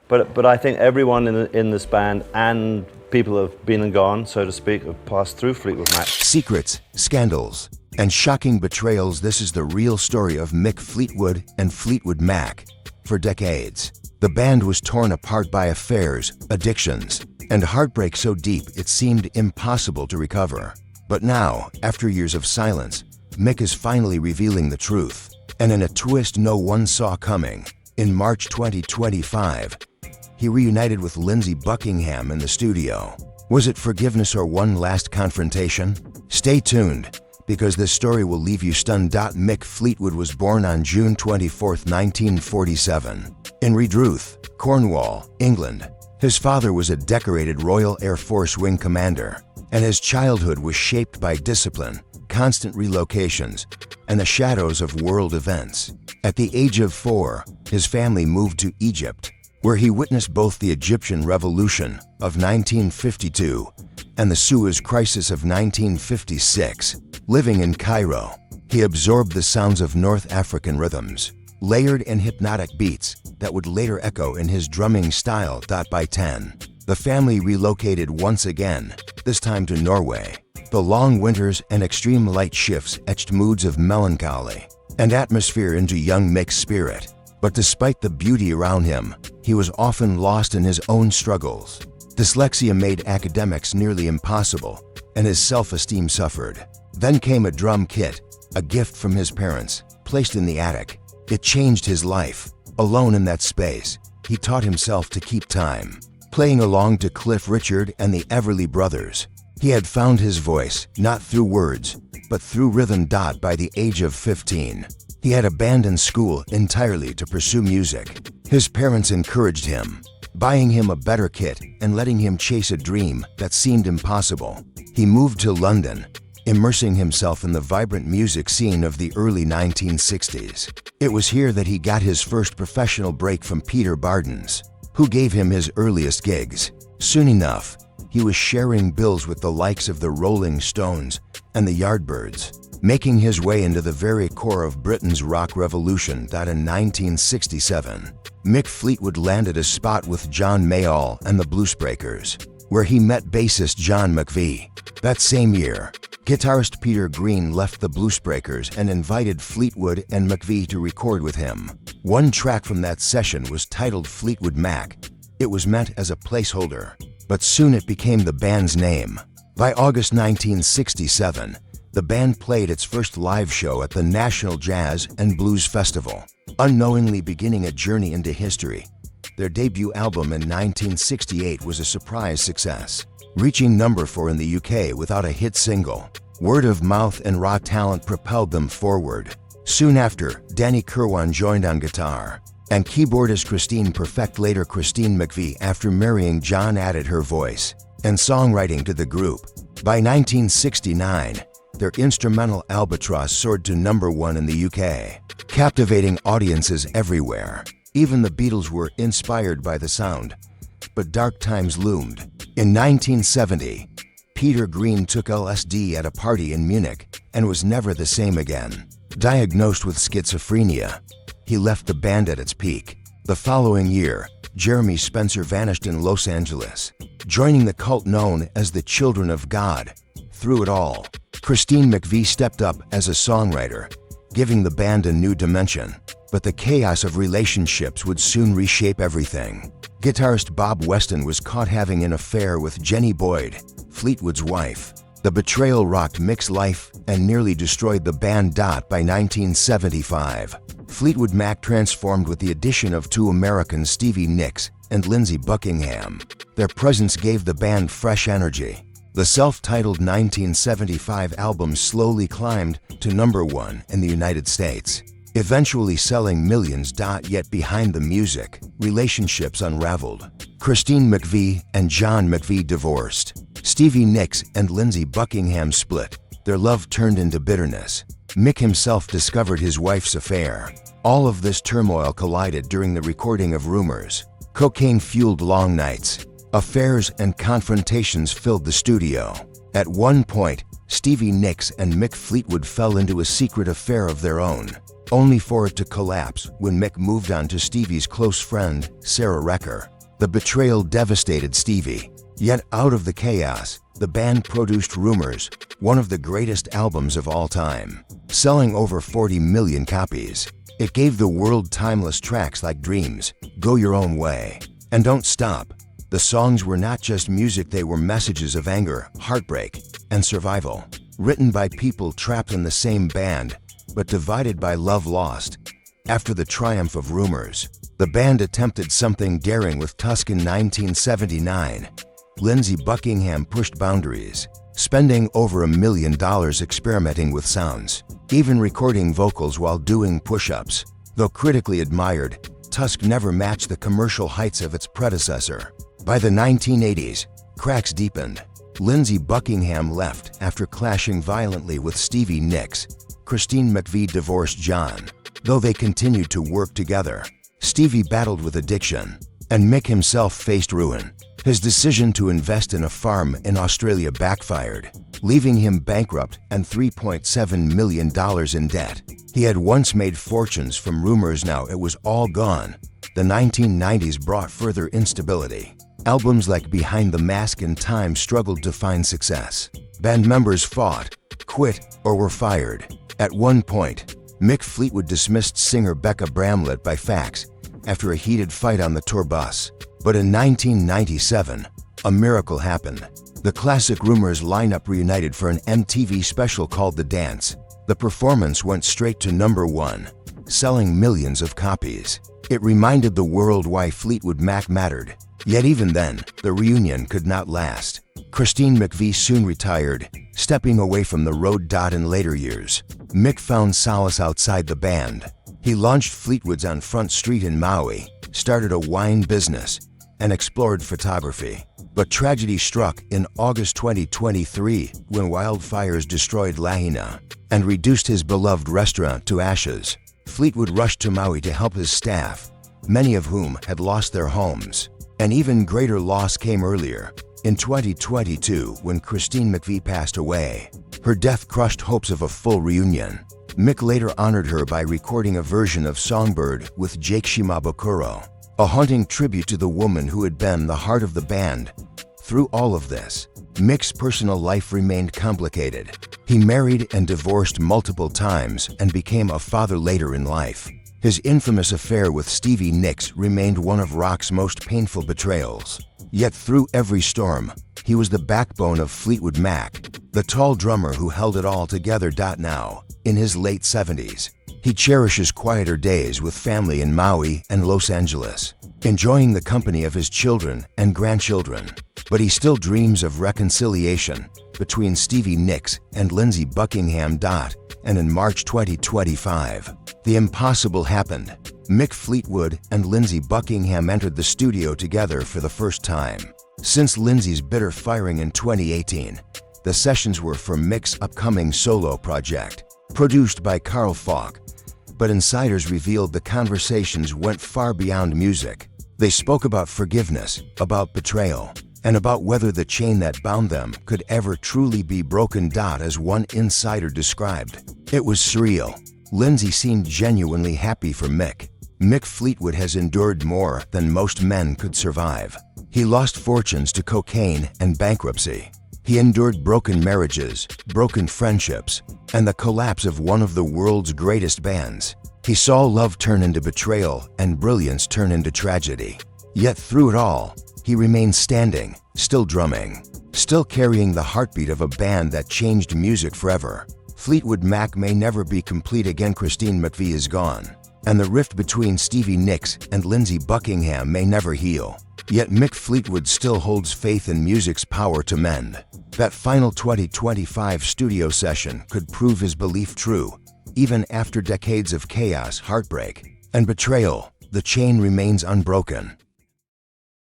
But I think everyone in this band and people have been and gone, so to speak, have passed through Fleetwood Mac. Secrets, scandals, and shocking betrayals. This is the real story of Mick Fleetwood and Fleetwood Mac. For decades, the band was torn apart by affairs, addictions, and heartbreak so deep it seemed impossible to recover. But now, after years of silence, Mick is finally revealing the truth. And in a twist no one saw coming, in March 2025, he reunited with Lindsey Buckingham in the studio. Was it forgiveness or one last confrontation? Stay tuned, because this story will leave you stunned. Mick Fleetwood was born on June 24, 1947, in Redruth, Cornwall, England. His father was a decorated Royal Air Force Wing commander, and his childhood was shaped by discipline, constant relocations, and the shadows of world events. At the age of 4, his family moved to Egypt, where he witnessed both the Egyptian Revolution of 1952 and the Suez Crisis of 1956. Living in Cairo, he absorbed the sounds of North African rhythms, layered and hypnotic beats that would later echo in his drumming style. By 10, the family relocated once again, this time to Norway. The long winters and extreme light shifts etched moods of melancholy and atmosphere into young Mick's spirit. But despite the beauty around him, he was often lost in his own struggles. Dyslexia made academics nearly impossible, and his self-esteem suffered. Then came a drum kit, a gift from his parents, placed in the attic. It changed his life. Alone in that space, he taught himself to keep time, playing along to Cliff Richard and the Everly Brothers. He had found his voice, not through words, but through rhythm. By the age of 15, he had abandoned school entirely to pursue music. His parents encouraged him, buying him a better kit and letting him chase a dream that seemed impossible. He moved to London, immersing himself in the vibrant music scene of the early 1960s. It was here that he got his first professional break from Peter Bardens, who gave him his earliest gigs. Soon enough, he was sharing bills with the likes of the Rolling Stones and the Yardbirds, making his way into the very core of Britain's rock revolution. In 1967, Mick Fleetwood landed a spot with John Mayall and the Bluesbreakers, where he met bassist John McVie. That same year, guitarist Peter Green left the Bluesbreakers and invited Fleetwood and McVie to record with him. One track from that session was titled Fleetwood Mac. It was meant as a placeholder, but soon it became the band's name. By August 1967, the band played its first live show at the National Jazz and Blues Festival, unknowingly beginning a journey into history. Their debut album in 1968 was a surprise success, reaching number 4 in the UK without a hit single. Word of mouth and raw talent propelled them forward. Soon after, Danny Kirwan joined on guitar, and keyboardist Christine Perfect, later Christine McVie, after marrying John, added her voice and songwriting to the group. By 1969, their instrumental Albatross soared to number 1 in the UK, captivating audiences everywhere. Even the Beatles were inspired by the sound, but dark times loomed. In 1970, Peter Green took LSD at a party in Munich and was never the same again. Diagnosed with schizophrenia, he left the band at its peak. The following year, Jeremy Spencer vanished in Los Angeles, joining the cult known as the Children of God. Through it all, Christine McVie stepped up as a songwriter, giving the band a new dimension. But the chaos of relationships would soon reshape everything. Guitarist Bob Weston was caught having an affair with Jenny Boyd, Fleetwood's wife. The betrayal rocked Mick's life and nearly destroyed the band. By 1975, Fleetwood Mac transformed with the addition of 2 Americans, Stevie Nicks and Lindsey Buckingham. Their presence gave the band fresh energy. The self-titled 1975 album slowly climbed to number 1 in the United States, eventually selling millions. Yet behind the music, relationships unraveled. Christine McVie and John McVie divorced. Stevie Nicks and Lindsey Buckingham split. Their love turned into bitterness. Mick himself discovered his wife's affair. All of this turmoil collided during the recording of Rumors. Cocaine-fueled long nights, affairs and confrontations filled the studio. At one point, Stevie Nicks and Mick Fleetwood fell into a secret affair of their own, only for it to collapse when Mick moved on to Stevie's close friend, Sarah Recker. The betrayal devastated Stevie. Yet out of the chaos, the band produced Rumors, one of the greatest albums of all time, selling over 40 million copies. It gave the world timeless tracks like Dreams, Go Your Own Way, and Don't Stop. The songs were not just music, they were messages of anger, heartbreak, and survival, written by people trapped in the same band, but divided by love lost. After the triumph of Rumors, the band attempted something daring with Tusk in 1979. Lindsey Buckingham pushed boundaries, spending over $1 million experimenting with sounds, even recording vocals while doing push-ups. Though critically admired, Tusk never matched the commercial heights of its predecessor. By the 1980s, cracks deepened. Lindsey Buckingham left after clashing violently with Stevie Nicks. Christine McVie divorced John. Though they continued to work together, Stevie battled with addiction, and Mick himself faced ruin. His decision to invest in a farm in Australia backfired, leaving him bankrupt and $3.7 million in debt. He had once made fortunes from Rumors, now it was all gone. The 1990s brought further instability. Albums like Behind the Mask and Time struggled to find success. Band members fought, quit, or were fired. At one point, Mick Fleetwood dismissed singer Becca Bramlett by fax after a heated fight on the tour bus. But in 1997, a miracle happened. The classic Rumors lineup reunited for an MTV special called The Dance. The performance went straight to #1, selling millions of copies. It reminded the world why Fleetwood Mac mattered. Yet even then, the reunion could not last. Christine McVie soon retired, stepping away from the road. In later years, Mick found solace outside the band. He launched Fleetwood's on Front Street in Maui, started a wine business, and explored photography. But tragedy struck in August 2023 when wildfires destroyed Lahaina and reduced his beloved restaurant to ashes. Fleetwood rushed to Maui to help his staff, many of whom had lost their homes. An even greater loss came earlier, in 2022, when Christine McVie passed away. Her death crushed hopes of a full reunion. Mick later honored her by recording a version of Songbird with Jake Shimabukuro, a haunting tribute to the woman who had been the heart of the band. Through all of this, Mick's personal life remained complicated. He married and divorced multiple times and became a father later in life. His infamous affair with Stevie Nicks remained one of rock's most painful betrayals. Yet through every storm, he was the backbone of Fleetwood Mac, the tall drummer who held it all together. Now, in his late 70s, he cherishes quieter days with family in Maui and Los Angeles, enjoying the company of his children and grandchildren. But he still dreams of reconciliation between Stevie Nicks and Lindsey Buckingham. And in March 2025, the impossible happened. Mick Fleetwood and Lindsey Buckingham entered the studio together for the first time. Since Lindsey's bitter firing in 2018, the sessions were for Mick's upcoming solo project, produced by Carl Falk. But insiders revealed the conversations went far beyond music. They spoke about forgiveness, about betrayal, and about whether the chain that bound them could ever truly be broken. As one insider described, it was surreal. Lindsey seemed genuinely happy for Mick. Mick Fleetwood has endured more than most men could survive. He lost fortunes to cocaine and bankruptcy. He endured broken marriages, broken friendships, and the collapse of one of the world's greatest bands. He saw love turn into betrayal and brilliance turn into tragedy. Yet through it all, he remained standing, still drumming, still carrying the heartbeat of a band that changed music forever. Fleetwood Mac may never be complete again. Christine McVie is gone, and the rift between Stevie Nicks and Lindsey Buckingham may never heal. Yet Mick Fleetwood still holds faith in music's power to mend. That final 2025 studio session could prove his belief true. Even after decades of chaos, heartbreak, and betrayal, the chain remains unbroken.